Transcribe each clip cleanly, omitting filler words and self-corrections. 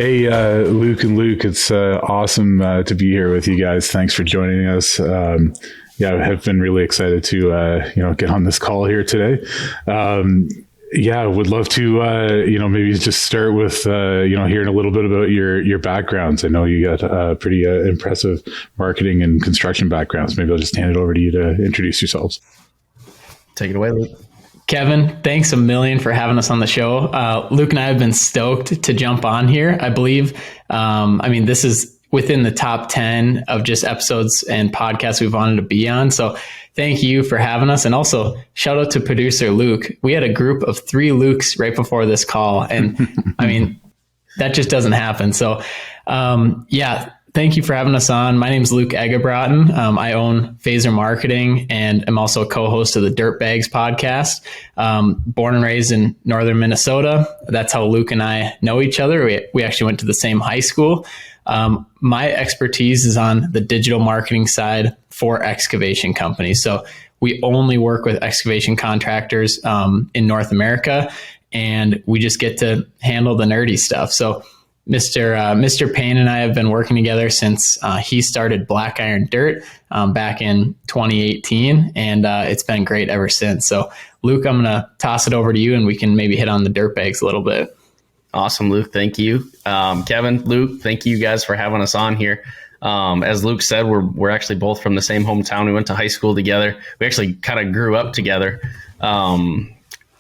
Hey, Luke and Luke, it's awesome to be here with you guys. Thanks for joining us. I have been really excited to get on this call here today. Would love to maybe just start with hearing a little bit about your backgrounds. I know you got pretty impressive marketing and construction backgrounds. Maybe I'll just hand it over to you to introduce yourselves. Take it away, Luke. Kevin, thanks a million for having us on the show. Luke and I have been stoked to jump on here. I believe, this is within the top 10 of just episodes and podcasts we've wanted to be on. So thank you for having us. And also shout out to producer Luke. We had a group of 3 Lukes right before this call. And that just doesn't happen. So thank you for having us on. My name is Luke Eggebraaten. I own Phaser Marketing and I'm also a co-host of the Dirtbags podcast. Born and raised in northern Minnesota. That's how Luke and I know each other. We actually went to the same high school. My expertise is on the digital marketing side for excavation companies. So we only work with excavation contractors in North America, and we just get to handle the nerdy stuff. So Mr. Payne and I have been working together since he started Black Iron Dirt back in 2018, and it's been great ever since. So Luke, I'm going to toss it over to you and we can maybe hit on the dirtbags a little bit. Awesome, Luke. Thank you. Kevin, Luke, thank you guys for having us on here. As Luke said, we're actually both from the same hometown. We went to high school together. We actually kind of grew up together.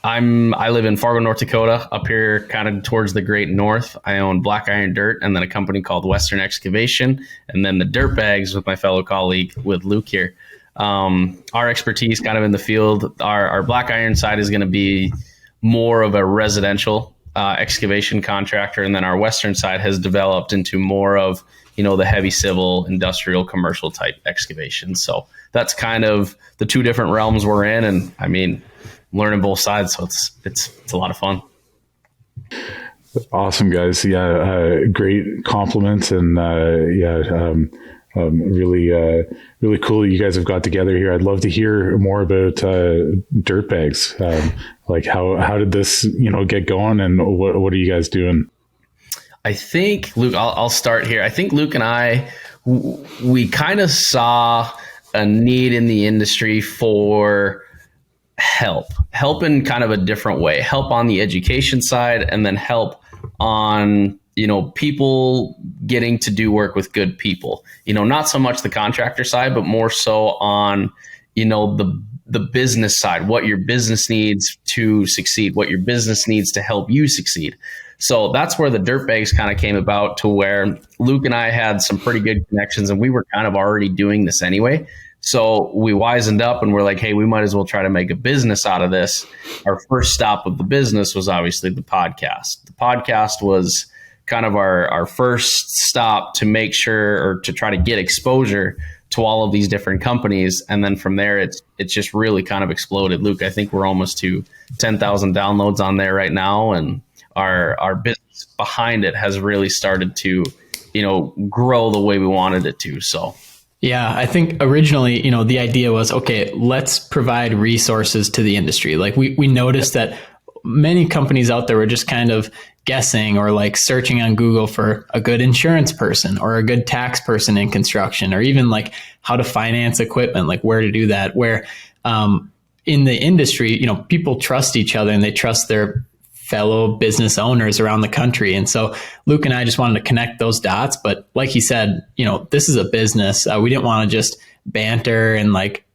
I live in Fargo, North Dakota, up here kind of towards the great north. I own Black Iron Dirt and then a company called Western Excavation, and then the Dirtbags with my fellow colleague with Luke here. Our expertise kind of in the field, our Black Iron side is going to be more of a residential excavation contractor, and then our Western side has developed into more of the heavy civil, industrial, commercial type excavation. So that's kind of the 2 different realms we're in, and learning both sides, so it's a lot of fun. Awesome, guys. Great compliments, and really cool you guys have got together here. I'd love to hear more about Dirtbags. Like how did this get going, and what are you guys doing? I think, Luke, I'll start here. I think Luke and I, we kind of saw a need in the industry for help in kind of a different way, help on the education side, and then help on, people getting to do work with good people, not so much the contractor side, but more so on, the business side, what your business needs to succeed, what your business needs to help you succeed. So that's where the Dirtbags kind of came about, to where Luke and I had some pretty good connections, and we were kind of already doing this anyway. So we wisened up and we're like, hey, we might as well try to make a business out of this. Our first stop of the business was obviously the podcast. The podcast was kind of our first stop to make sure, or to try to get exposure to all of these different companies. And then from there, it's just really kind of exploded. Luke, I think we're almost to 10,000 downloads on there right now. And our business behind it has really started to, grow the way we wanted it to. So. Yeah, I think originally, the idea was, okay, let's provide resources to the industry. Like we noticed that many companies out there were just kind of guessing or like searching on Google for a good insurance person or a good tax person in construction, or even like how to finance equipment, like where to do that. Where in the industry, people trust each other and they trust their fellow business owners around the country. And so Luke and I just wanted to connect those dots. But like he said, this is a business. We didn't want to just banter and like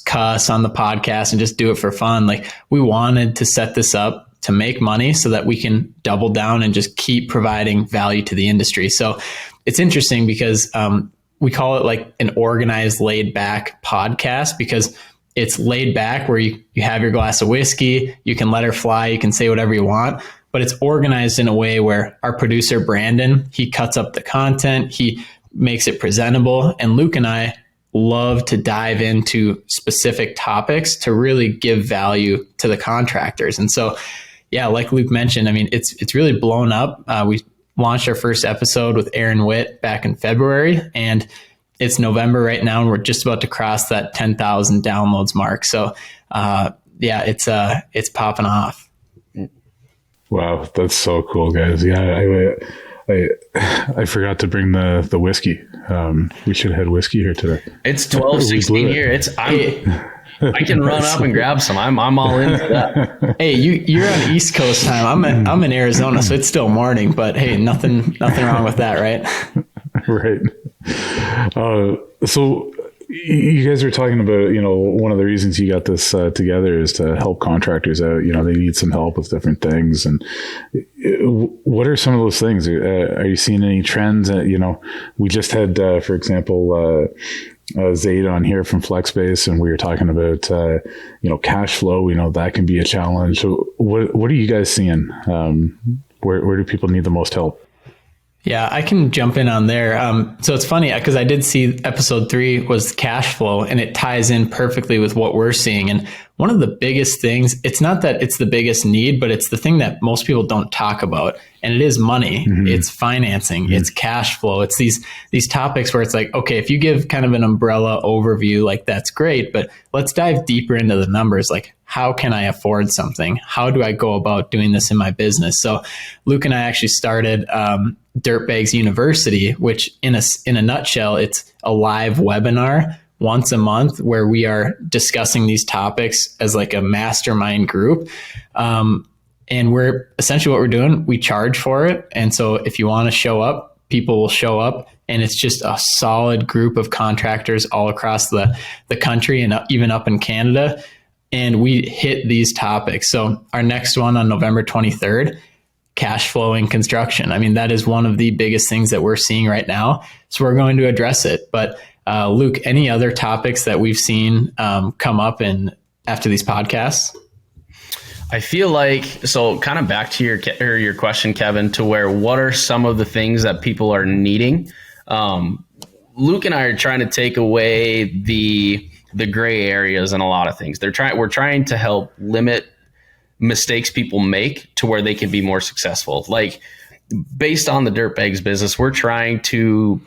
cuss on the podcast and just do it for fun. Like we wanted to set this up to make money so that we can double down and just keep providing value to the industry. So it's interesting because we call it like an organized, laid back podcast, because it's laid back where you have your glass of whiskey, you can let her fly, you can say whatever you want, but it's organized in a way where our producer, Brandon, he cuts up the content, he makes it presentable. And Luke and I love to dive into specific topics to really give value to the contractors. And so, yeah, like Luke mentioned, it's really blown up. We launched our first episode with Aaron Witt back in February, and it's November right now, and we're just about to cross that 10,000 downloads mark. So, it's popping off. Wow, that's so cool, guys. Yeah, I forgot to bring the whiskey. We should have had whiskey here today. It's 12:16 here. I can run up and grab some. I'm all into that. Hey, you're on East Coast time. I'm in Arizona, so it's still morning. But hey, nothing wrong with that, right? Right. So you guys were talking about, one of the reasons you got this together is to help contractors out. They need some help with different things. And what are some of those things? Are you seeing any trends? We just had, for example, Zaid on here from FlexBase, and we were talking about, cash flow. We know that can be a challenge. So what are you guys seeing? Where do people need the most help? Yeah, I can jump in on there. So it's funny because I did see episode 3 was cash flow, and it ties in perfectly with what we're seeing. And one of the biggest things, it's not that it's the biggest need, but it's the thing that most people don't talk about. And it is money, it's financing, it's cash flow. It's these topics where it's like, okay, if you give kind of an umbrella overview, like that's great, but let's dive deeper into the numbers. Like, how can I afford something? How do I go about doing this in my business? So Luke and I actually started Dirtbags University, which in a nutshell, it's a live webinar once a month where we are discussing these topics as like a mastermind group. And we're essentially what we're doing, we charge for it. And so if you want to show up, people will show up, and it's just a solid group of contractors all across the country and even up in Canada. And we hit these topics. So our next one on November 23rd, cash flow in construction. I mean, that is one of the biggest things that we're seeing right now. So we're going to address it. But Luke, any other topics that we've seen come up after these podcasts? I feel like, so kind of back to your question, Kevin, to where what are some of the things that people are needing? Luke and I are trying to take away the gray areas in a lot of things. We're trying to help limit mistakes people make to where they can be more successful. Like, based on the Dirtbags business, we're trying to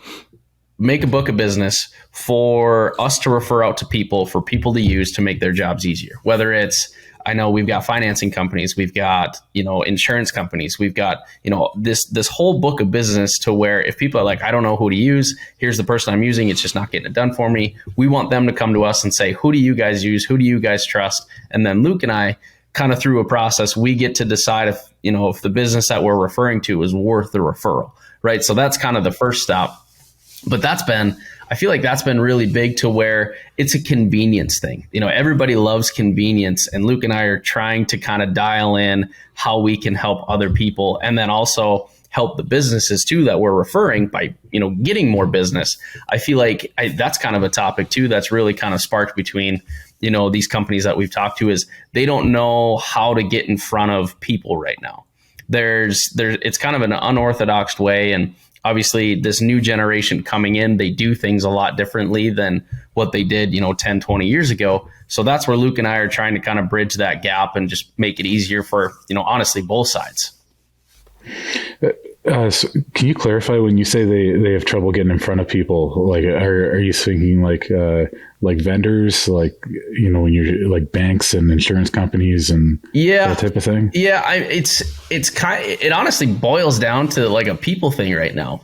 make a book of business for us to refer out to people, for people to use to make their jobs easier. Whether it's, I know we've got financing companies, we've got, insurance companies, we've got, this whole book of business to where if people are like, I don't know who to use, here's the person I'm using, it's just not getting it done for me. We want them to come to us and say, who do you guys use? Who do you guys trust? And then Luke and I, kind of through a process, we get to decide if the business that we're referring to is worth the referral, right? So that's kind of the first stop. But I feel like that's been really big to where it's a convenience thing. Everybody loves convenience, and Luke and I are trying to kind of dial in how we can help other people, and then also help the businesses too that we're referring by, getting more business. I feel like that's kind of a topic too that's really kind of sparked between, these companies that we've talked to, is they don't know how to get in front of people right now. It's kind of an unorthodox way, and obviously this new generation coming in, they do things a lot differently than what they did, 10, 20 years ago. So that's where Luke and I are trying to kind of bridge that gap and just make it easier for, honestly, both sides. So can you clarify when you say they have trouble getting in front of people? Like, are you thinking like vendors, like, when you're like banks and insurance companies and that type of thing? Yeah, it honestly boils down to like a people thing right now.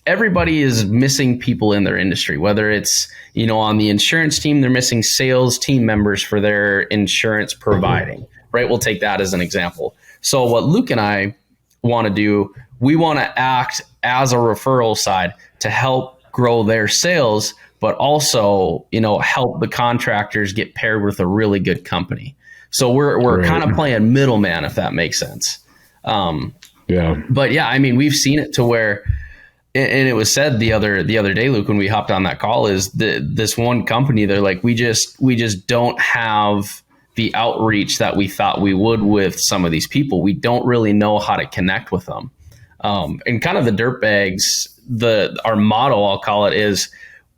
Everybody is missing people in their industry, whether it's, on the insurance team, they're missing sales team members for their insurance providing, right? We'll take that as an example. So what Luke and I want to do, we want to act as a referral side to help grow their sales, but also, help the contractors get paired with a really good company. So we're kind of playing middleman, if that makes sense. But yeah, I mean, we've seen it to where, and it was said the other day, Luke, when we hopped on that call, is this one company, they're like, we just don't have the outreach that we thought we would with some of these people. We don't really know how to connect with them. And kind of the Dirtbags, our motto, I'll call it, is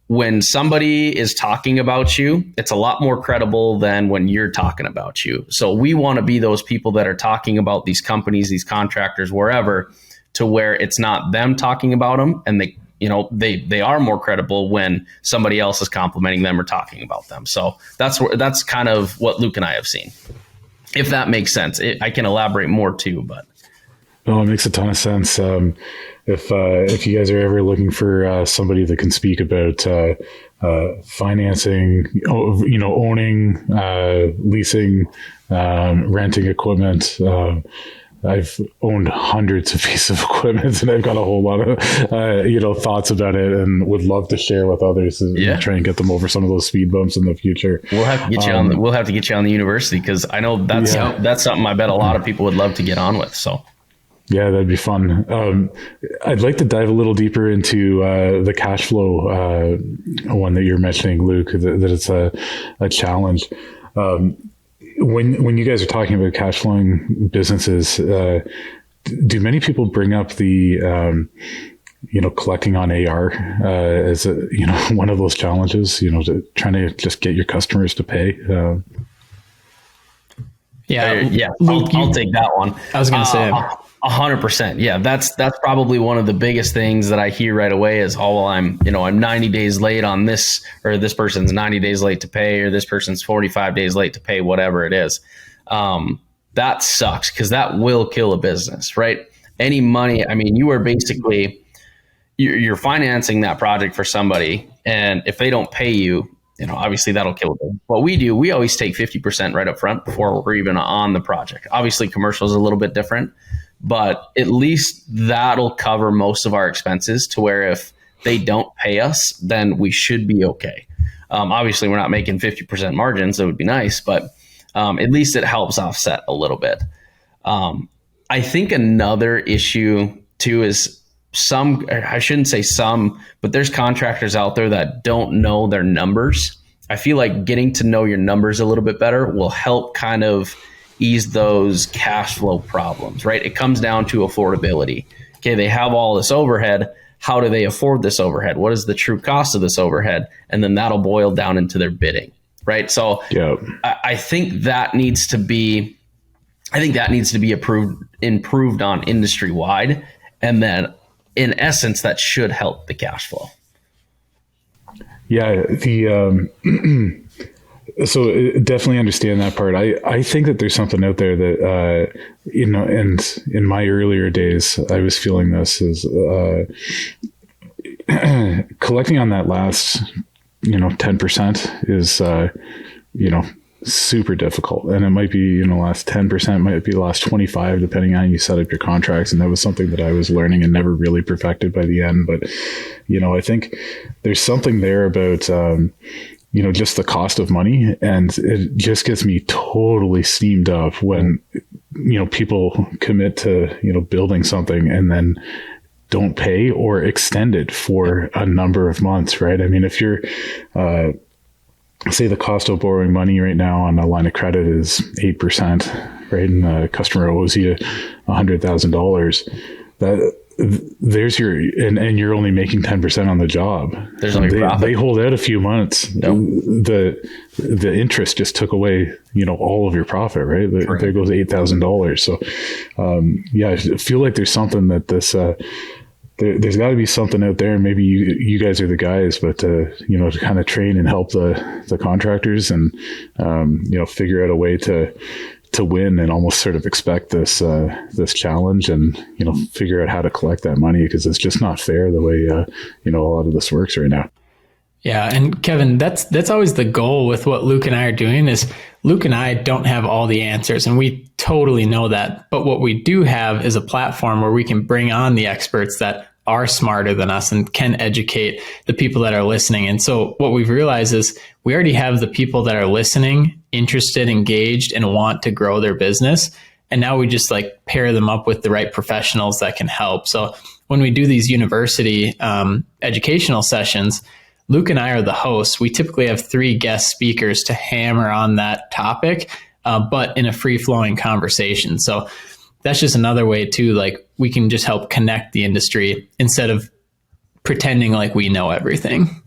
when somebody is talking about you, it's a lot more credible than when you're talking about you. So we want to be those people that are talking about these companies, these contractors, wherever, to where it's not them talking about them, and they are more credible when somebody else is complimenting them or talking about them. So that's kind of what Luke and I have seen, if that makes sense. I can elaborate more too, but. No, it makes a ton of sense. If you guys are ever looking for somebody that can speak about financing, owning, leasing, renting equipment. I've owned hundreds of pieces of equipment, and I've got a whole lot of thoughts about it, and would love to share with others and try and get them over some of those speed bumps in the future. We'll have to get you on. We'll have to get you on the university, because I know that's something I bet a lot of people would love to get on with. So. Yeah, that'd be fun. I'd like to dive a little deeper into the cash flow one that you're mentioning, Luke, that it's a challenge. When you guys are talking about cash flowing businesses, do many people bring up the collecting on AR as one of those challenges? Trying to just get your customers to pay. Luke, I'll take that one. I was going to say 100%. Yeah, that's probably one of the biggest things that I hear right away is, I'm 90 days late on this, or this person's 90 days late to pay, or this person's 45 days late to pay, whatever it is. That sucks, because that will kill a business, right? Any money, you are basically, you're financing that project for somebody, and if they don't pay you, obviously that'll kill them. What we do, we always take 50% right up front before we're even on the project. Obviously commercial is a little bit different, but at least that'll cover most of our expenses, to where if they don't pay us, then we should be okay. Obviously we're not making 50% margins. That would be nice, but at least it helps offset a little bit. I think another issue too is I shouldn't say some, but there's contractors out there that don't know their numbers. I feel like getting to know your numbers a little bit better will help kind of ease those cash flow problems, right? It comes down to affordability. Okay, they have all this overhead. How do they afford this overhead? What is the true cost of this overhead? And then that'll boil down into their bidding, right? So I think that needs to be improved on industry wide. And then in essence, that should help the cash flow. Yeah, so definitely understand that part. I think that there's something out there that, and in my earlier days, I was feeling this is collecting on that last, 10% is, super difficult. And it might be, last 10%, might be the last 25, depending on how you set up your contracts. And that was something that I was learning and never really perfected by the end. But, I think there's something there about, just the cost of money. And it just gets me totally steamed up when, people commit to, building something and then don't pay or extend it for a number of months, right? If you're, say the cost of borrowing money right now on a line of credit is 8%, right? And the customer owes you $100,000. There's your, and you're only making 10% on the job. There's only profit. They hold out a few months. Nope. The interest just took away, all of your profit, right? There goes $8,000. So, I feel like there's something that this, there's got to be something out there. Maybe you guys are the guys, but to kind of train and help the contractors and figure out a way to win and almost sort of expect this challenge and figure out how to collect that money, because it's just not fair the way a lot of this works right now. Yeah, and Kevin, that's always the goal with what Luke and I are doing. Is Luke and I don't have all the answers, and we totally know that. But what we do have is a platform where we can bring on the experts that are smarter than us and can educate the people that are listening. And so what we've realized is we already have the people that are listening, interested, engaged, and want to grow their business. And now we just pair them up with the right professionals that can help. So when we do these university educational sessions, Luke and I are the hosts. We typically have 3 guest speakers to hammer on that topic, but in a free-flowing conversation. So that's just another way too, we can just help connect the industry instead of pretending like we know everything.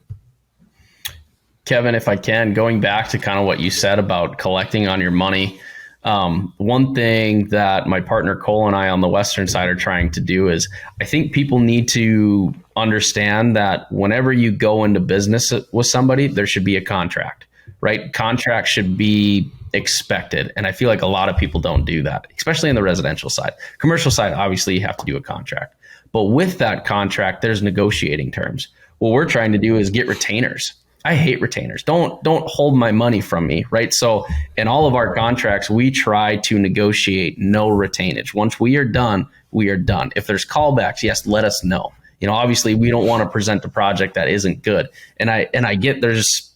Kevin, if I can, going back to kind of what you said about collecting on your money, one thing that my partner Cole and I on the Western side are trying to do is I think people need to understand that whenever you go into business with somebody, there should be a contract, right? Contract should be expected. And I feel like a lot of people don't do that, especially in the residential side. Commercial side, obviously you have to do a contract, but with that contract, there's negotiating terms. What we're trying to do is get retainers. I hate retainers. Don't hold my money from me, right? So in all of our contracts, we try to negotiate no retainage. Once we are done, we are done. If there's callbacks, yes, let us know. Obviously we don't want to present a project that isn't good. And I get there's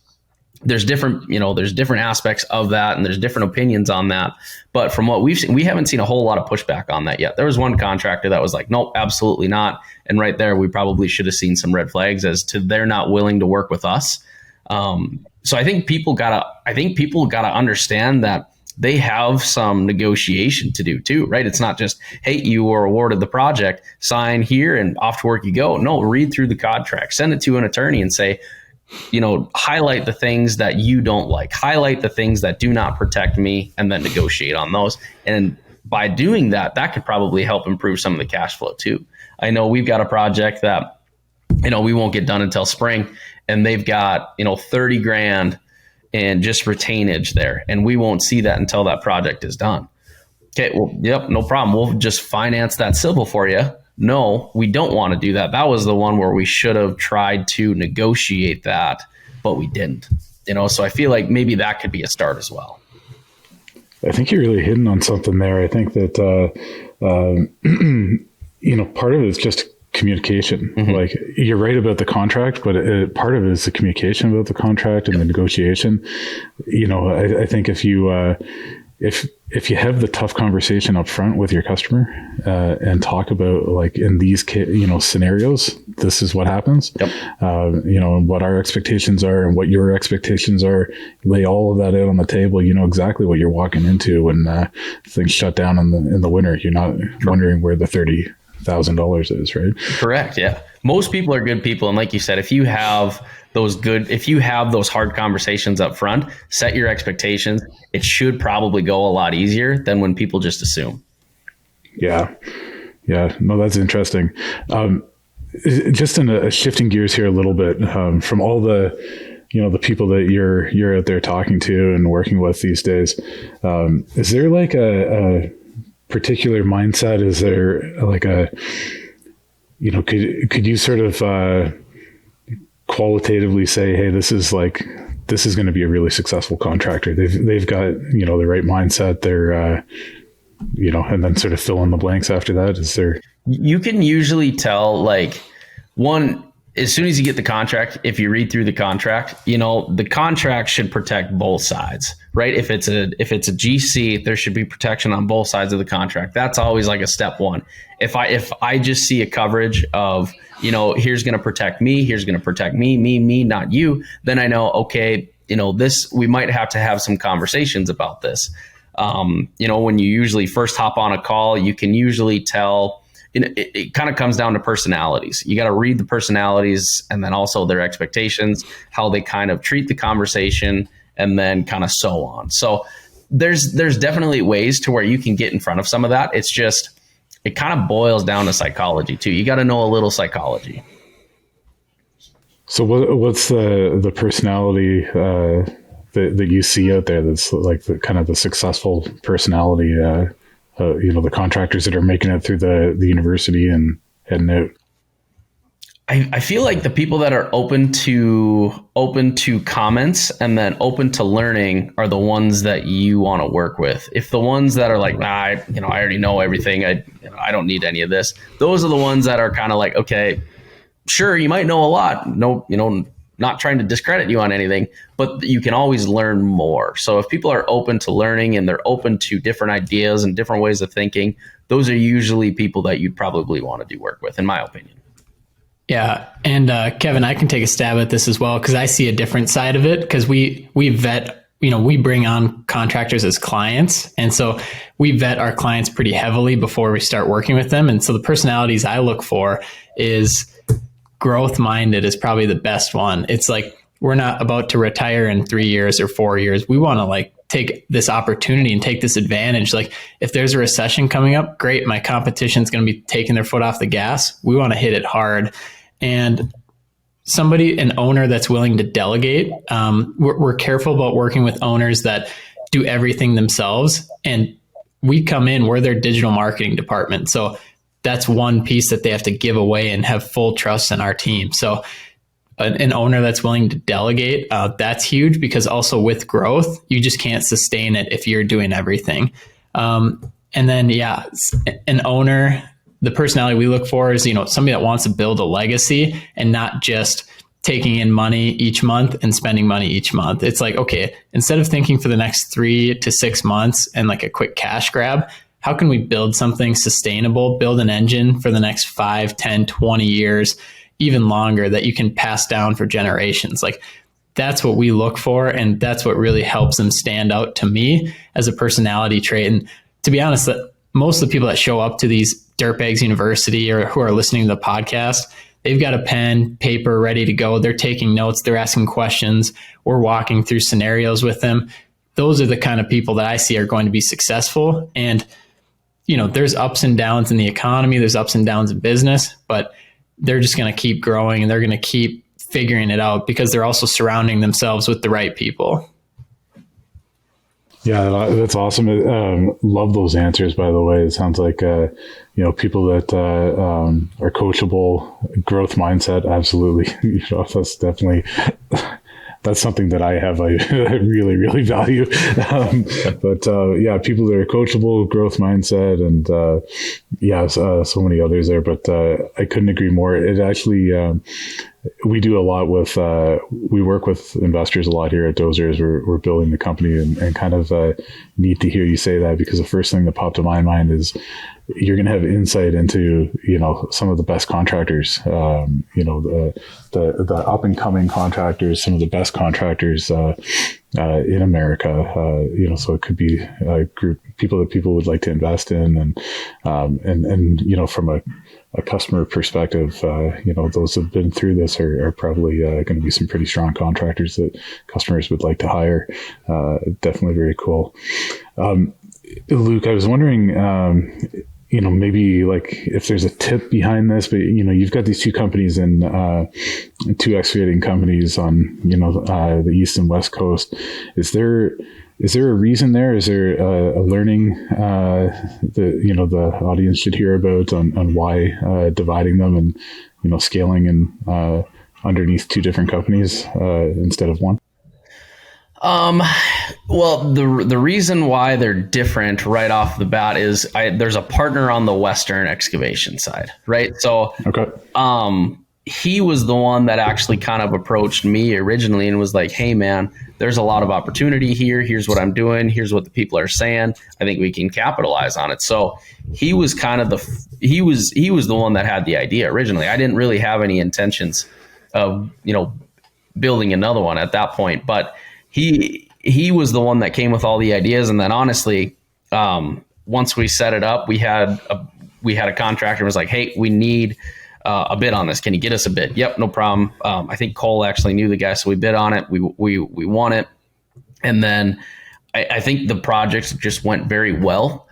different, there's different aspects of that, and there's different opinions on that. But from what we've seen, we haven't seen a whole lot of pushback on that yet. There was one contractor that was like, nope, absolutely not. And right there, we probably should have seen some red flags as to they're not willing to work with us. So I think people gotta understand that they have some negotiation to do too, right? It's not just, hey, you were awarded the project, sign here and off to work you go. No, read through the contract, send it to an attorney and say, highlight the things that you don't like, highlight the things that do not protect me, and then negotiate on those. And by doing that, that could probably help improve some of the cash flow too. I know we've got a project that, we won't get done until spring, and they've got, 30 grand and just retainage there. And we won't see that until that project is done. Okay, well, yep, no problem. We'll just finance that civil for you. No, we don't want to do that. That was the one where we should have tried to negotiate that, but we didn't. So I feel like maybe that could be a start as well. I think you're really hitting on something there. I think that, part of it is just communication. Mm-hmm. Like, you're right about the contract, but part of it is the communication about the contract and the negotiation. I think if you have the tough conversation up front with your customer and talk about, like, in these scenarios, this is what happens. Yep. And what our expectations are and what your expectations are, lay all of that out on the table. You know exactly what you're walking into when things shut down in the winter. You're not wondering where the $30,000 is, right? Correct. Yeah. Most people are good people. And like you said, if you have those hard conversations up front, set your expectations, it should probably go a lot easier than when people just assume. Yeah. Yeah. No, that's interesting. Just in shifting gears here a little bit, from all the people that you're out there talking to and working with these days, is there like a particular mindset? Is there like could you sort of qualitatively say, hey, this is going to be a really successful contractor. They've got, the right mindset. They're, and then sort of fill in the blanks after that. Is there? You can usually tell, like, one, as soon as you get the contract, if you read through the contract, the contract should protect both sides, right? If it's a GC, there should be protection on both sides of the contract. That's always like a step one. If I just see a coverage of, here's going to protect me, here's going to protect me, not you, then I know, okay, we might have to have some conversations about this. When you usually first hop on a call, you can usually tell. It kind of comes down to personalities. You got to read the personalities and then also their expectations, how they kind of treat the conversation, and then kind of so on. So there's definitely ways to where you can get in front of some of that. It's just, it kind of boils down to psychology too. You got to know a little psychology. So what's the personality that you see out there that's like the kind of the successful personality, the contractors that are making it through the university and heading out? I feel like the people that are open to comments and then open to learning are the ones that you want to work with. If the ones that are like, I already know everything, I don't need any of this, those are the ones that are kind of like, okay, sure, you might know a lot. No, not trying to discredit you on anything, but you can always learn more. So if people are open to learning and they're open to different ideas and different ways of thinking, those are usually people that you'd probably want to do work with, in my opinion. Yeah. And Kevin, I can take a stab at this as well, because I see a different side of it, because we vet, we bring on contractors as clients. And so we vet our clients pretty heavily before we start working with them. And so the personalities I look for is growth minded is probably the best one. It's like, we're not about to retire in 3 years or 4 years. We want to take this opportunity and take this advantage. Like, if there's a recession coming up, great. My competition's going to be taking their foot off the gas. We want to hit it hard. And an owner that's willing to delegate. We're careful about working with owners that do everything themselves. And we come in, we're their digital marketing department. So that's one piece that they have to give away and have full trust in our team. So an owner that's willing to delegate, that's huge, because also with growth, you just can't sustain it if you're doing everything. And then, yeah, an owner, the personality we look for is, somebody that wants to build a legacy and not just taking in money each month and spending money each month. It's like, okay, instead of thinking for the next 3 to 6 months and like a quick cash grab, how can we build something sustainable, build an engine for the next 5, 10, 20 years, even longer, that you can pass down for generations? Like, that's what we look for. And that's what really helps them stand out to me as a personality trait. And to be honest, that most of the people that show up to these Dirtbags University or who are listening to the podcast, they've got a pen, paper ready to go. They're taking notes. They're asking questions. We're walking through scenarios with them. Those are the kind of people that I see are going to be successful. And, there's ups and downs in the economy. There's ups and downs in business, but they're just going to keep growing and they're going to keep figuring it out because they're also surrounding themselves with the right people. Yeah, that's awesome. Love those answers, by the way. It sounds like, people that are coachable, growth mindset. Absolutely. That's definitely, that's something that I have, I really, really value. But people that are coachable, growth mindset, and so many others there. But I couldn't agree more. It actually, we do a lot with, we work with investors a lot here at Dozers. We're building the company, and kind of neat to hear you say that, because the first thing that popped to my mind is you're going to have insight into, some of the best contractors, the up and coming contractors, some of the best contractors in America. So it could be a group people that people would like to invest in, and from a customer perspective, those who've been through this are probably going to be some pretty strong contractors that customers would like to hire. Definitely very cool. Luke, I was wondering, maybe like if there's a tip behind this, but you've got these two companies and two excavating companies on the east and west coast. Is there a reason there? Is there a learning the audience should hear about on why dividing them and scaling and underneath two different companies instead of one? Well, the reason why they're different right off the bat is there's a partner on the Western excavation side, right? So, okay. He was the one that actually kind of approached me originally and was like, "Hey man, there's a lot of opportunity here. Here's what I'm doing. Here's what the people are saying. I think we can capitalize on it." So he was kind of he was the one that had the idea originally. I didn't really have any intentions of, building another one at that point, but he was the one that came with all the ideas. And then honestly, once we set it up, we had a contractor was like, "Hey, we need a bid on this. Can you get us a bid?" "Yep, no problem." I think Cole actually knew the guy, so we bid on it. We won it. And then I think the project just went very well.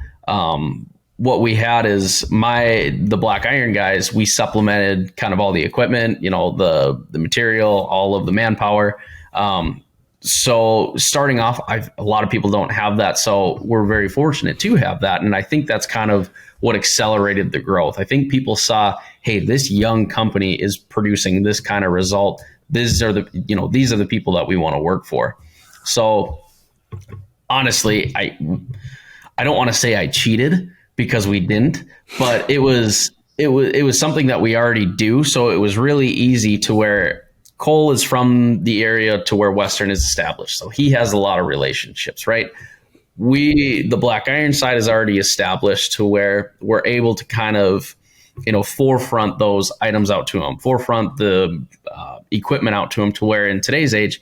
What we had is the black iron guys, we supplemented kind of all the equipment, the material, all of the manpower. So starting off, a lot of people don't have that. So we're very fortunate to have that. And I think that's kind of what accelerated the growth. I think people saw, hey, this young company is producing this kind of result. These are the people that we want to work for. So honestly, I don't want to say I cheated, because we didn't, but it was something that we already do. So it was really easy to where Cole is from the area to where Western is established. So he has a lot of relationships, right? The black iron side is already established to where we're able to kind of, forefront those items out to them, forefront the equipment out to them, to where in today's age,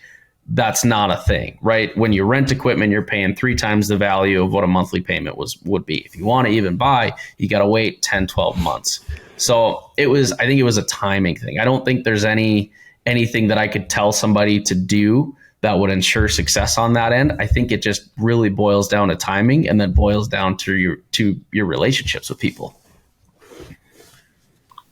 that's not a thing, right? When you rent equipment, you're paying 3 times the value of what a monthly payment would be. If you want to even buy, you got to wait 10, 12 months. So I think it was a timing thing. I don't think there's anything that I could tell somebody to do that would ensure success on that end. I think it just really boils down to timing, and then boils down to your relationships with people.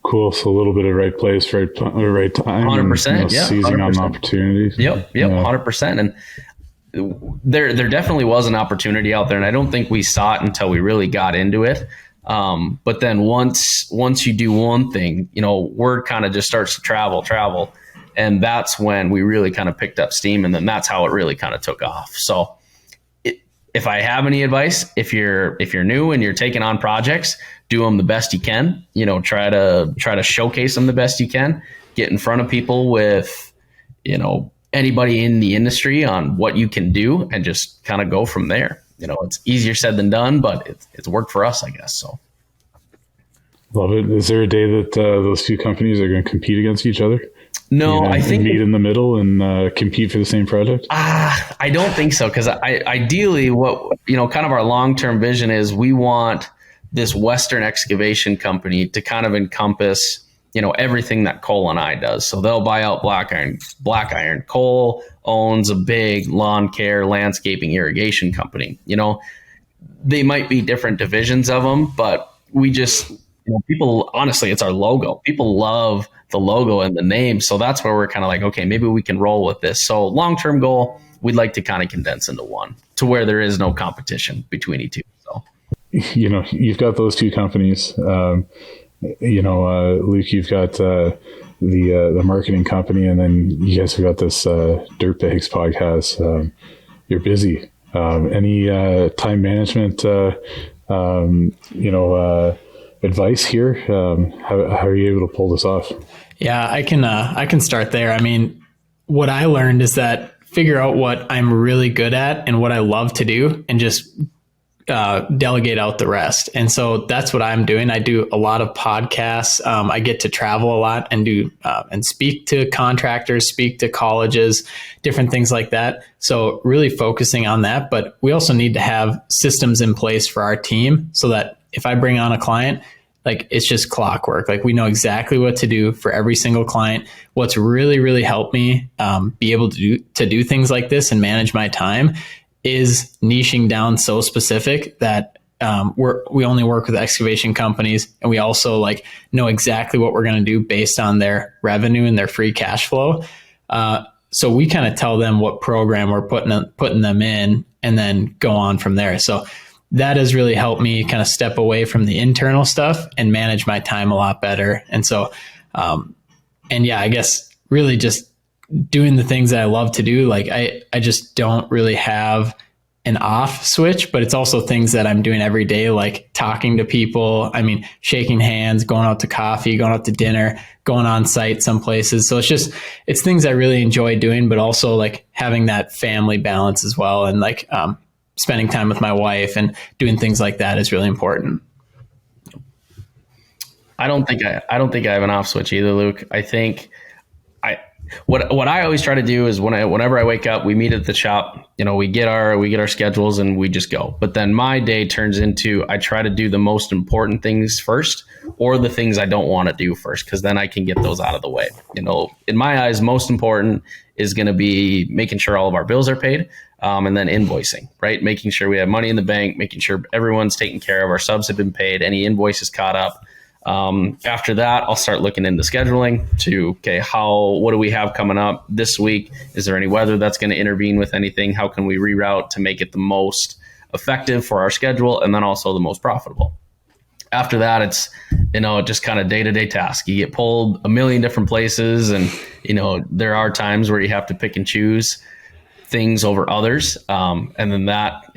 Cool. So a little bit of right place, right time. 100%. Seizing 100%. on opportunities. Yep. 100%. And there definitely was an opportunity out there, and I don't think we saw it until we really got into it. But then once you do one thing, word kind of just starts to travel. And that's when we really kind of picked up steam. And then that's how it really kind of took off. So if I have any advice, if you're new and you're taking on projects, do them the best you can, try to showcase them the best you can, get in front of people with, anybody in the industry on what you can do, and just kind of go from there. It's easier said than done, but it's worked for us, I guess. So. Love it. Is there a day that those two companies are going to compete against each other? No, I think meet in the middle and compete for the same project. I don't think so, because ideally, what kind of our long-term vision is, we want this Western excavation company to kind of encompass everything that Cole and I does. So they'll buy out Black Iron. Cole owns a big lawn care, landscaping, irrigation company. They might be different divisions of them, but we just people, honestly, it's our logo. People love the logo and the name. So that's where we're kind of like, okay, maybe we can roll with this. So long-term goal, we'd like to kind of condense into one, to where there is no competition between the two. So, you've got those two companies. Luke, you've got the marketing company, and then you guys have got this Dirtbags podcast. You're busy. Any time management, advice here? How are you able to pull this off? Yeah, I can start there. I mean, what I learned is that figure out what I'm really good at and what I love to do, and just delegate out the rest. And so that's what I'm doing. I do a lot of podcasts. I get to travel a lot and do and speak to contractors, speak to colleges, different things like that. So really focusing on that. But we also need to have systems in place for our team, so that if I bring on a client, like, it's just clockwork. Like, we know exactly what to do for every single client. What's really, really helped me be able to do things like this and manage my time is niching down so specific that we only work with excavation companies, and we also know exactly what we're going to do based on their revenue and their free cash flow. So we kind of tell them what program we're putting them in, and then go on from there. So that has really helped me kind of step away from the internal stuff and manage my time a lot better. And so, I guess really just doing the things that I love to do. Like, I just don't really have an off switch, but it's also things that I'm doing every day, like talking to people. I mean, shaking hands, going out to coffee, going out to dinner, going on site some places. So it's things I really enjoy doing, but also having that family balance as well. And spending time with my wife and doing things like that is really important. I don't think I have an off switch either, Luke. I think what I always try to do is whenever I wake up, we meet at the shop, we get our schedules and we just go. But then my day turns into, I try to do the most important things first, or the things I don't want to do first, because then I can get those out of the way. In my eyes, most important is going to be making sure all of our bills are paid, and then invoicing, right? Making sure we have money in the bank, making sure everyone's taken care of, our subs have been paid, any invoices caught up. After that, I'll start looking into scheduling what do we have coming up this week? Is there any weather that's going to intervene with anything? How can we reroute to make it the most effective for our schedule, and then also the most profitable? After that, it's, just kind of day-to-day task. You get pulled a million different places, and, there are times where you have to pick and choose things over others. And then that,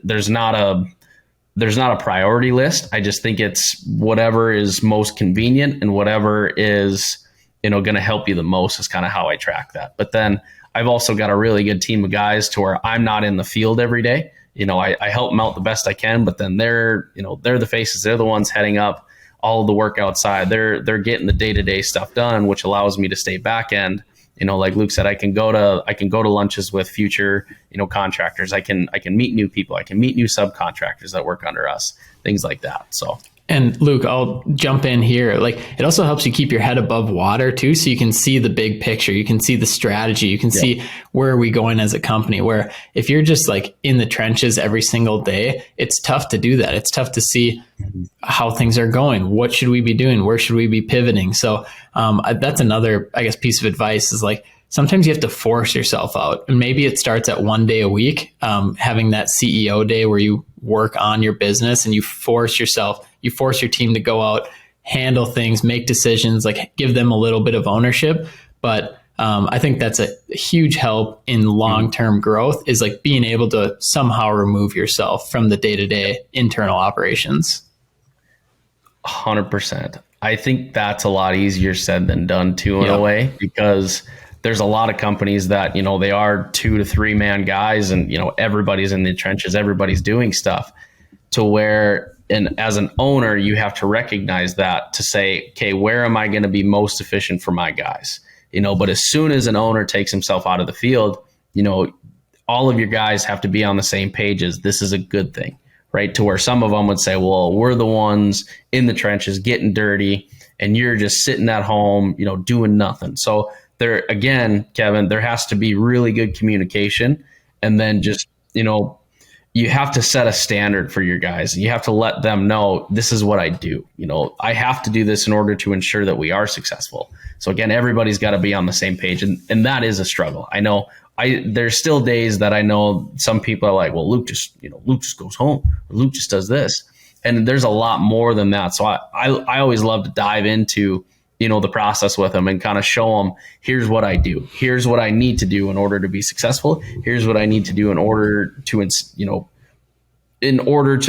there's not a priority list. I just think it's whatever is most convenient and whatever is, going to help you the most is kind of how I track that. But then I've also got a really good team of guys to where I'm not in the field every day. I help them out the best I can, but then they're the faces. They're the ones heading up all of the work outside. They're getting the day-to-day stuff done, which allows me to stay back end. Like Luke said, I can go to lunches with future, contractors. I can meet new people. I can meet new subcontractors that work under us, things like that. So. And Luke, I'll jump in here. It also helps you keep your head above water too, so you can see the big picture. You can see the strategy. You can see where are we going as a company. Where if you're just in the trenches every single day, it's tough to do that. It's tough to see how things are going. What should we be doing? Where should we be pivoting? So that's another, I guess, piece of advice is sometimes you have to force yourself out. And maybe it starts at 1 day a week, having that CEO day where you work on your business and you force your team to go out, handle things, make decisions, like give them a little bit of ownership. But I think that's a huge help in long-term growth, is like being able to somehow remove yourself from the day-to-day internal operations. 100%. I think that's a lot easier said than done too, in a way, because there's a lot of companies that, they are 2 to 3 man guys and, everybody's in the trenches, everybody's doing stuff, to where, and as an owner, you have to recognize that, to say, okay, where am I going to be most efficient for my guys? But as soon as an owner takes himself out of the field, all of your guys have to be on the same page as this is a good thing, right? To where some of them would say, well, we're the ones in the trenches getting dirty and you're just sitting at home, doing nothing. So there, again, Kevin, there has to be really good communication, and then just, you have to set a standard for your guys. You have to let them know, this is what I do. I have to do this in order to ensure that we are successful. So again, everybody's got to be on the same page. And that is a struggle. I know there's still days that I know some people are like, well, Luke just goes home, or Luke just does this. And there's a lot more than that. So I always love to dive into, the process with them and kind of show them, here's what I do. Here's what I need to do in order to be successful. Here's what I need to do in order to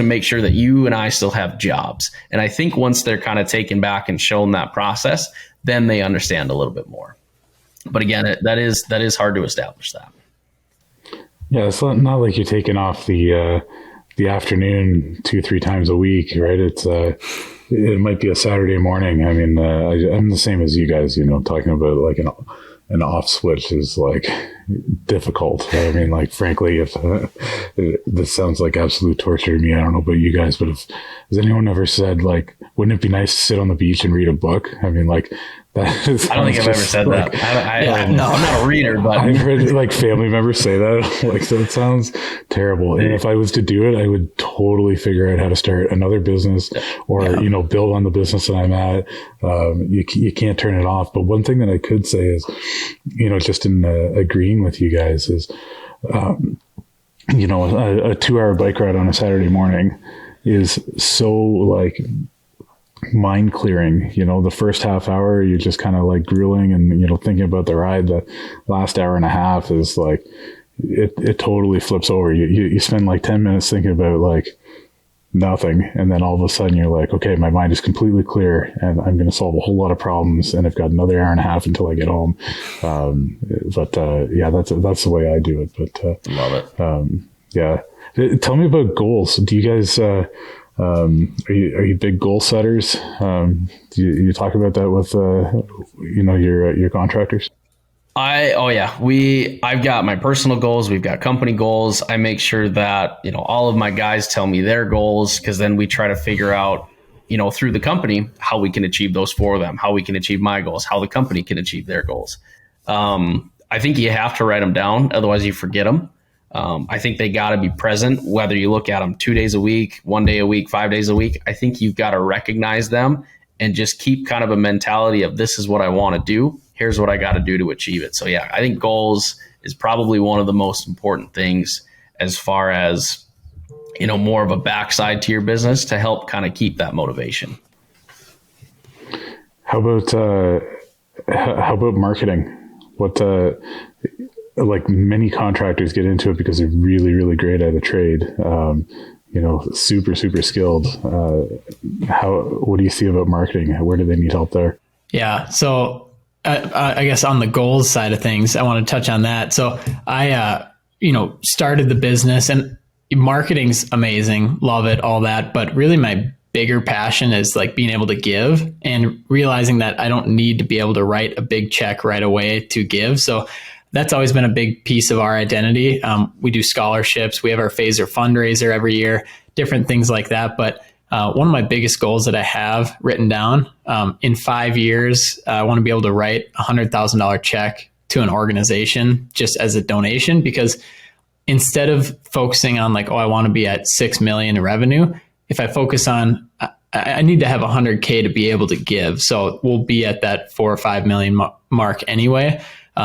make sure that you and I still have jobs. And I think once they're kind of taken back and shown that process, then they understand a little bit more. But again, that is hard to establish that. Yeah, it's not like you're taking off the afternoon 2-3 times a week, right? It might be a Saturday morning. I mean, I'm the same as you guys. Talking about like an off switch is like difficult. I mean, like, frankly, if this sounds like absolute torture to me, I don't know about you guys, but has anyone ever said, like, wouldn't it be nice to sit on the beach and read a book? I mean, like, that is, I don't think I've ever said like, that. No, I'm not a reader, but I've heard like family members say that. Like, so it sounds terrible. And if I was to do it, I would totally figure out how to start another business, or build on the business that I'm at. You can't turn it off. But one thing that I could say is, just in agreeing with you guys, is a 2-hour bike ride on a Saturday morning is so like mind clearing. The first half hour you're just kind of like grueling and thinking about the ride. The last hour and a half is like it totally flips over. You spend like 10 minutes thinking about like nothing, and then all of a sudden you're like, okay, my mind is completely clear and I'm going to solve a whole lot of problems, and I've got another hour and a half until I get home. But that's the way I do it. But love it. Tell me about goals. Do you guys are you big goal setters? Do you talk about that with your contractors? I've got my personal goals. We've got company goals. I make sure that, all of my guys tell me their goals, because then we try to figure out, through the company, how we can achieve those for them, how we can achieve my goals, how the company can achieve their goals. I think you have to write them down. Otherwise you forget them. I think they got to be present, whether you look at them 2 days a week, 1 day a week, 5 days a week. I think you've got to recognize them and just keep kind of a mentality of, this is what I want to do. Here's what I got to do to achieve it. So yeah, I think goals is probably one of the most important things as far as, more of a backside to your business to help kind of keep that motivation. How about marketing? What, like, many contractors get into it because they're really, really great at a trade. Super, super skilled. What do you see about marketing? Where do they need help there? Yeah. So I guess on the goals side of things, I want to touch on that. So I, started the business, and marketing's amazing. Love it, all that. But really my bigger passion is like being able to give, and realizing that I don't need to be able to write a big check right away to give. So that's always been a big piece of our identity. We do scholarships. We have our Phaser fundraiser every year, different things like that. But one of my biggest goals that I have written down, in 5 years, I want to be able to write $100,000 check to an organization just as a donation, because instead of focusing on like, I want to be at 6 million in revenue, if I focus on, I need to have 100K to be able to give. So we'll be at that 4 or 5 million mark anyway.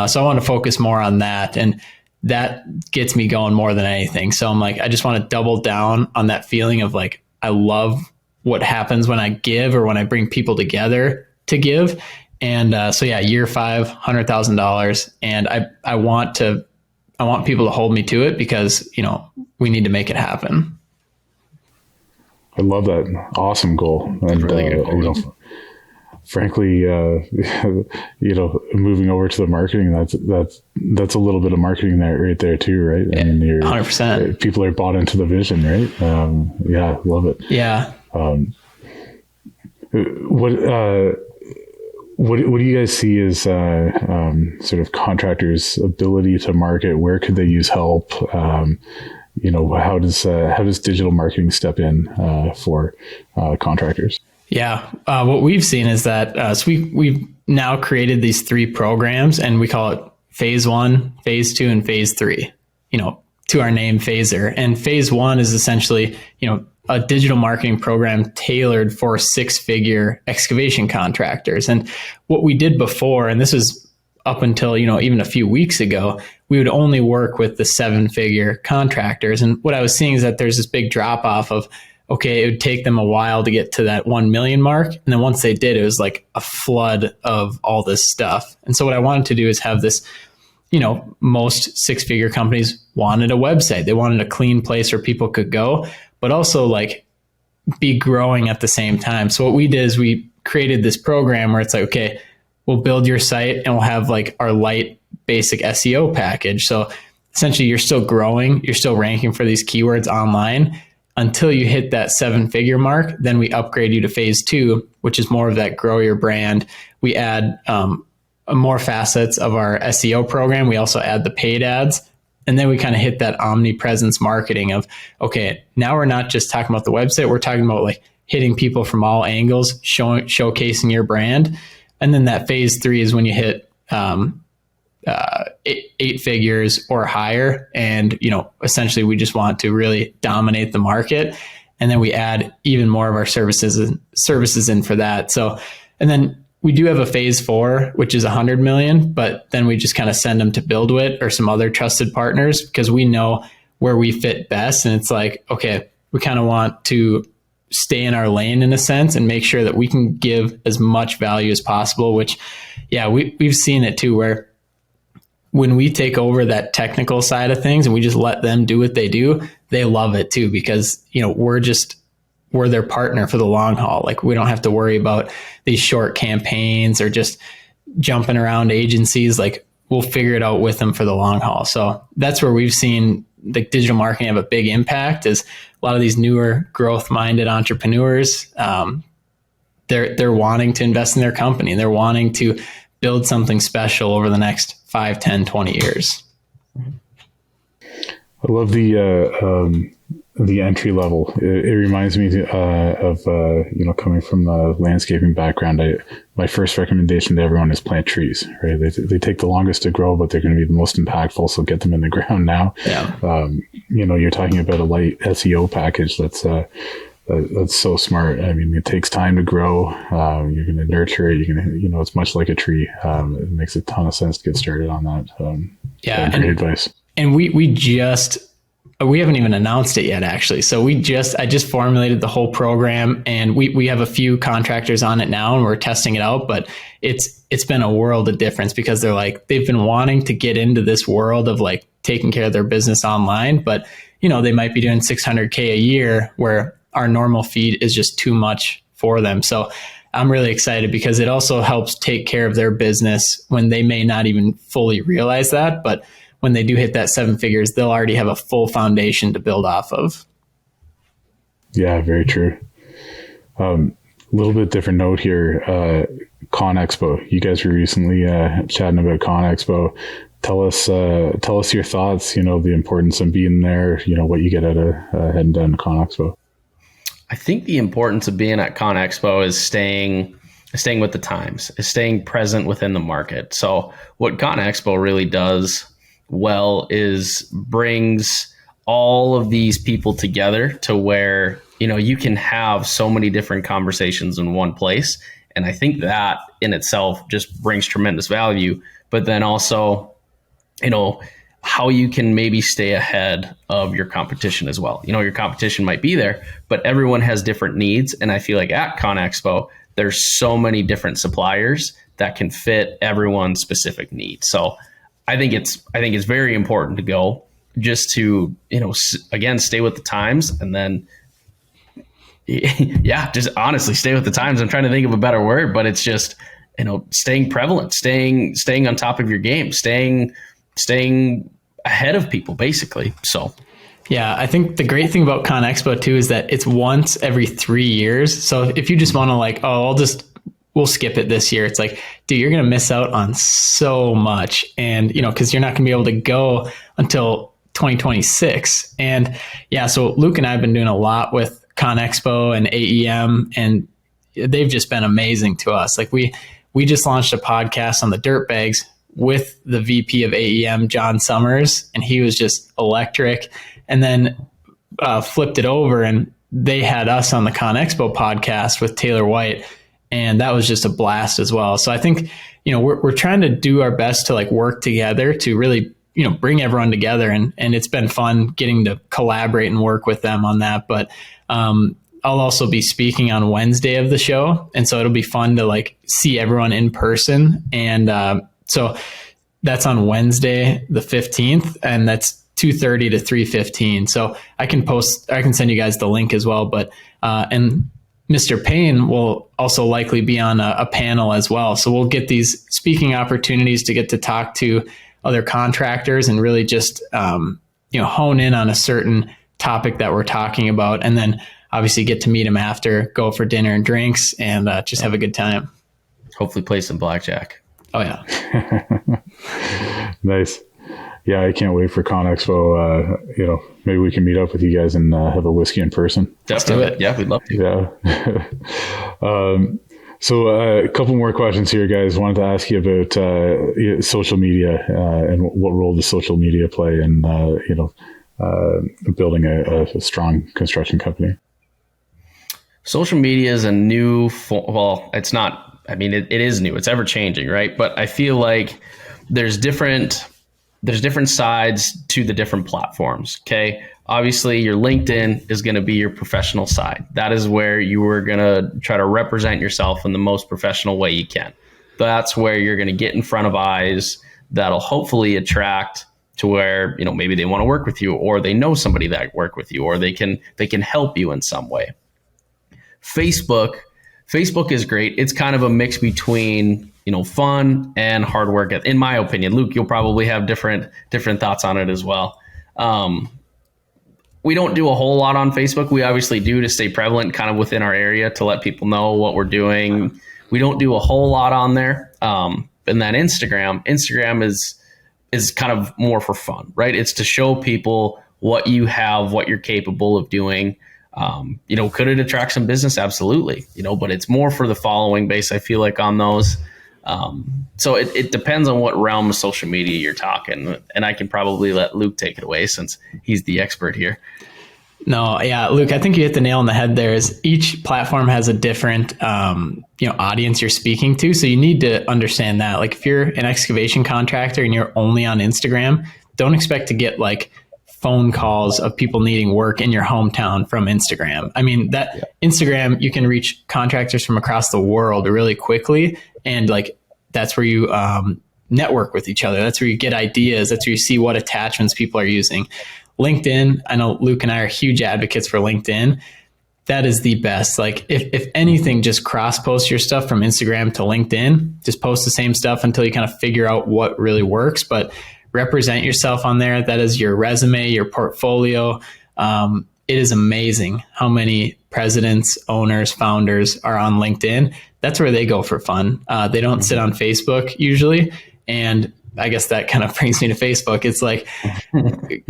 So I want to focus more on that. And that gets me going more than anything. So I'm like, I just want to double down on that feeling of like, I love what happens when I give or when I bring people together to give. And so yeah, year 5, $100,000. And I want people to hold me to it because, we need to make it happen. I love that. Awesome goal. And really good goal. Frankly, moving over to the marketing, that's a little bit of marketing there right there too, right? Yeah, 100%. People are bought into the vision, right? Yeah, love it. Yeah. What do you guys see as sort of contractors' ability to market? Where could they use help? How does digital marketing step in for contractors? Yeah, what we've seen is that so we've now created these 3 programs, and we call it phase 1, phase 2, and phase 3. To our name, Phaser. And phase 1 is essentially a digital marketing program tailored for 6-figure excavation contractors. And what we did before, and this was up until even a few weeks ago, we would only work with the 7-figure contractors. And what I was seeing is that there's this big drop off of, okay, it would take them a while to get to that 1 million mark. And then once they did, it was like a flood of all this stuff. And so what I wanted to do is have this, most 6-figure companies wanted a website. They wanted a clean place where people could go, but also like be growing at the same time. So what we did is we created this program where it's like, okay, we'll build your site and we'll have like our light basic SEO package. So essentially you're still growing, you're still ranking for these keywords online until you hit that 7-figure mark. Then we upgrade you to phase 2, which is more of that grow your brand. We add more facets of our SEO program. We also add the paid ads. And then we kind of hit that omnipresence marketing of, okay, now we're not just talking about the website. We're talking about like hitting people from all angles, showcasing your brand. And then that phase 3 is when you hit 8 figures or higher. And, essentially we just want to really dominate the market. And then we add even more of our services in for that. So, and then we do have a phase 4, which is 100 million, but then we just kind of send them to BuildWit or some other trusted partners because we know where we fit best. And it's like, okay, we kind of want to stay in our lane in a sense and make sure that we can give as much value as possible, which, yeah, we've seen it too, where when we take over that technical side of things and we just let them do what they do, they love it too, because, we're their partner for the long haul. Like we don't have to worry about these short campaigns or just jumping around agencies. Like we'll figure it out with them for the long haul. So that's where we've seen the digital marketing have a big impact, is a lot of these newer growth minded entrepreneurs. They're wanting to invest in their company. They're wanting to build something special over the next 5, 10, 20 years. I love the entry level. It reminds me of coming from the landscaping background. My first recommendation to everyone is plant trees. Right, they take the longest to grow, but they're going to be the most impactful. So get them in the ground now. Yeah. You're talking about a light SEO package. That's so smart. I mean, it takes time to grow. You're going to nurture it. You're going to, it's much like a tree. It makes a ton of sense to get started on that. Great advice. And we haven't even announced it yet, actually. So I just formulated the whole program, and we have a few contractors on it now, and we're testing it out. But it's been a world of difference because they've been wanting to get into this world of like taking care of their business online, but they might be doing $600K a year where our normal feed is just too much for them. So I'm really excited because it also helps take care of their business when they may not even fully realize that, but when they do hit that 7 figures, they'll already have a full foundation to build off of. Yeah, very true. A little bit different note here. ConExpo. You guys were recently chatting about ConExpo. Tell us your thoughts. The importance of being there. What you get out of heading down to ConExpo. I think the importance of being at ConExpo is staying with the times, is staying present within the market. So what ConExpo really does well is brings all of these people together to where you can have so many different conversations in one place, And I think that in itself just brings tremendous value. But then also, how you can maybe stay ahead of your competition as well. Your competition might be there, but everyone has different needs. And I feel like at ConExpo, there's so many different suppliers that can fit everyone's specific needs. So I think it's very important to go just to, again, stay with the times, and then just honestly stay with the times. I'm trying to think of a better word, but it's just, staying prevalent, staying on top of your game, staying ahead of people, basically. So, yeah, I think the great thing about ConExpo too is that it's once every 3 years. So if you just want to we'll skip it this year, it's like, dude, you're going to miss out on so much. And, because you're not going to be able to go until 2026. And yeah, so Luke and I have been doing a lot with ConExpo and AEM, and they've just been amazing to us. Like we just launched a podcast on the dirt bags with the VP of AEM, John Summers, and he was just electric. And then flipped it over, and they had us on the ConExpo podcast with Taylor White, and that was just a blast as well. So I think, we're trying to do our best to work together to really, bring everyone together, and it's been fun getting to collaborate and work with them on that. But I'll also be speaking on Wednesday of the show, and so it'll be fun to see everyone in person. And so that's on Wednesday, the 15th, and that's 2:30 to 3:15. So I can send you guys the link as well. But and Mr. Payne will also likely be on a panel as well. So we'll get these speaking opportunities to get to talk to other contractors and really just hone in on a certain topic that we're talking about, and then obviously get to meet him after, go for dinner and drinks, and just have a good time. Hopefully play some blackjack. Oh yeah. Nice. Yeah, I can't wait for ConExpo. Maybe we can meet up with you guys and have a whiskey in person. Let's do it. Yeah, we'd love to. Yeah. So a couple more questions here, guys. Wanted to ask you about social media and what role does social media play in building a strong construction company? Social media is a new it's not. I mean, it is new. It's ever changing, right? But I feel like there's different sides to the different platforms. Okay. Obviously, your LinkedIn is going to be your professional side. That is where you are going to try to represent yourself in the most professional way you can. That's where you're going to get in front of eyes that'll hopefully attract to where, maybe they want to work with you, or they know somebody that work with you, or they can help you in some way. Facebook is great. It's kind of a mix between, fun and hard work, in my opinion. Luke, you'll probably have different thoughts on it as well. We don't do a whole lot on Facebook. We obviously do to stay prevalent kind of within our area to let people know what we're doing. We don't do a whole lot on there. And then Instagram is kind of more for fun, right? It's to show people what you have, what you're capable of doing. Could it attract some business? Absolutely. But it's more for the following base, I feel like, on those. So it depends on what realm of social media you're talking, and I can probably let Luke take it away since he's the expert here. No, yeah, Luke, I think you hit the nail on the head there. Is each platform has a different, audience you're speaking to. So you need to understand that. Like if you're an excavation contractor and you're only on Instagram, don't expect to get phone calls of people needing work in your hometown from Instagram. I mean, Instagram, you can reach contractors from across the world really quickly. And that's where you network with each other. That's where you get ideas. That's where you see what attachments people are using. LinkedIn, I know Luke and I are huge advocates for LinkedIn. That is the best. If anything, just cross-post your stuff from Instagram to LinkedIn. Just post the same stuff until you kind of figure out what really works. But represent yourself on there. That is your resume, your portfolio. It is amazing how many presidents, owners, founders are on LinkedIn. That's where they go for fun. They don't sit on Facebook usually. And I guess that kind of brings me to Facebook. It's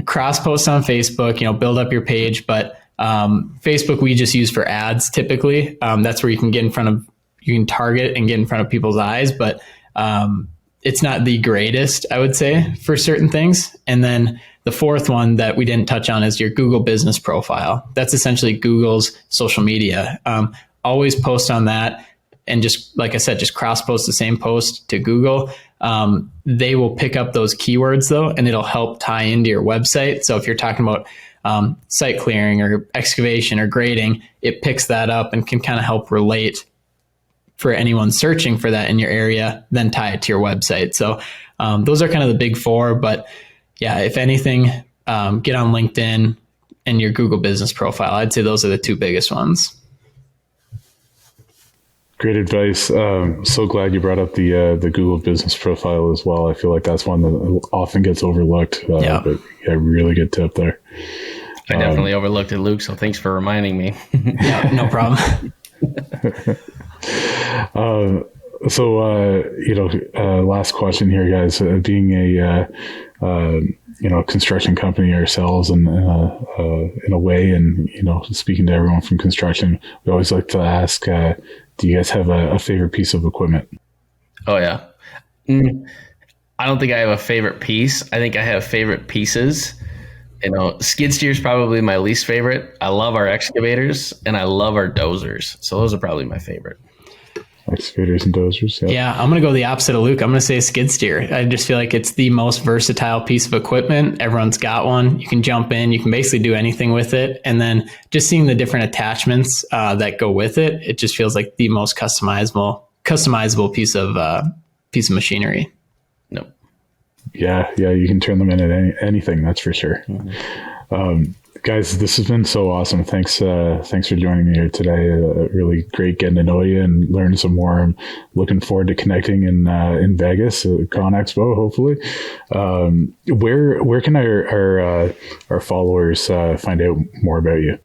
cross post on Facebook, build up your page. But Facebook, we just use for ads typically. That's where you can target and get in front of people's eyes. But it's not the greatest, I would say, for certain things. And then the fourth one that we didn't touch on is your Google business profile. That's essentially Google's social media. Always post on that. and just like I said, just cross post the same post to Google, they will pick up those keywords though, and it'll help tie into your website. So if you're talking about site clearing or excavation or grading, it picks that up and can kind of help relate for anyone searching for that in your area, then tie it to your website. So those are kind of the big four. But yeah, if anything, get on LinkedIn and your Google business profile. I'd say those are the two biggest ones. Great advice. So glad you brought up the Google business profile as well. I feel like that's one that often gets overlooked. But yeah, really good tip there. I definitely overlooked it, Luke. So thanks for reminding me. Yeah, no problem. Last question here, guys. Being a construction company ourselves, and in a way, and speaking to everyone from construction, we always like to ask, do you guys have a favorite piece of equipment? Oh yeah. I don't think I have a favorite piece. I think I have favorite pieces. Skid steer is probably my least favorite. I love our excavators and I love our dozers. So those are probably my favorite. Excavators and dozers. Yep. Yeah, I'm going to go the opposite of Luke. I'm going to say skid steer. I just feel like it's the most versatile piece of equipment. Everyone's got one. You can jump in. You can basically do anything with it. And then just seeing the different attachments that go with it, it just feels like the most customizable piece of machinery. Nope. Yeah, you can turn them into anything. That's for sure. Mm-hmm. Guys, this has been so awesome. Thanks for joining me here today. Really great getting to know you and learning some more. I'm looking forward to connecting in Vegas at ConExpo, hopefully. Where can our followers find out more about you?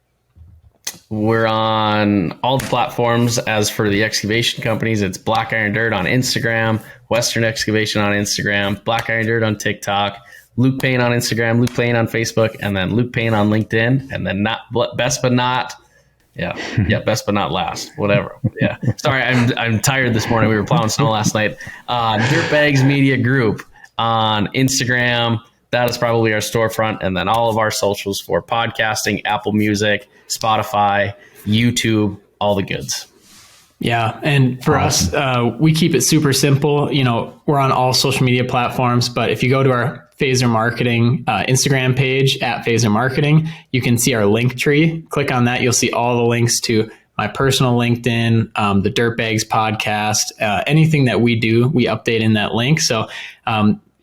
We're on all the platforms. As for the excavation companies, it's Black Iron Dirt on Instagram, Western Excavation on Instagram, Black Iron Dirt on TikTok, Luke Payne on Instagram, Luke Payne on Facebook, and then Luke Payne on LinkedIn, and then best but not last, whatever. Yeah. Sorry, I'm tired this morning. We were plowing snow last night. Dirtbags Media Group on Instagram. That is probably our storefront, and then all of our socials for podcasting, Apple Music, Spotify, YouTube, all the goods. Yeah. And for us, we keep it super simple. We're on all social media platforms, but if you go to our Phaser Marketing Instagram page at Phaser Marketing, you can see our link tree. Click on that. You'll see all the links to my personal LinkedIn, the Dirtbags podcast, anything that we do, we update in that link. So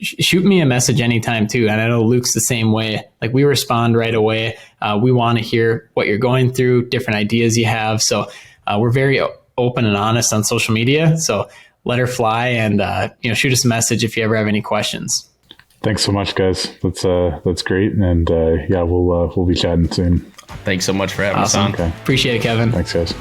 shoot me a message anytime too. And I know Luke's the same way. Like, we respond right away. We want to hear what you're going through, different ideas you have. So we're very open and honest on social media. So let her fly, and shoot us a message if you ever have any questions. Thanks so much, guys. That's great. And we'll be chatting soon. Thanks so much for having us on. Okay. Appreciate it, Kevin. Thanks, guys.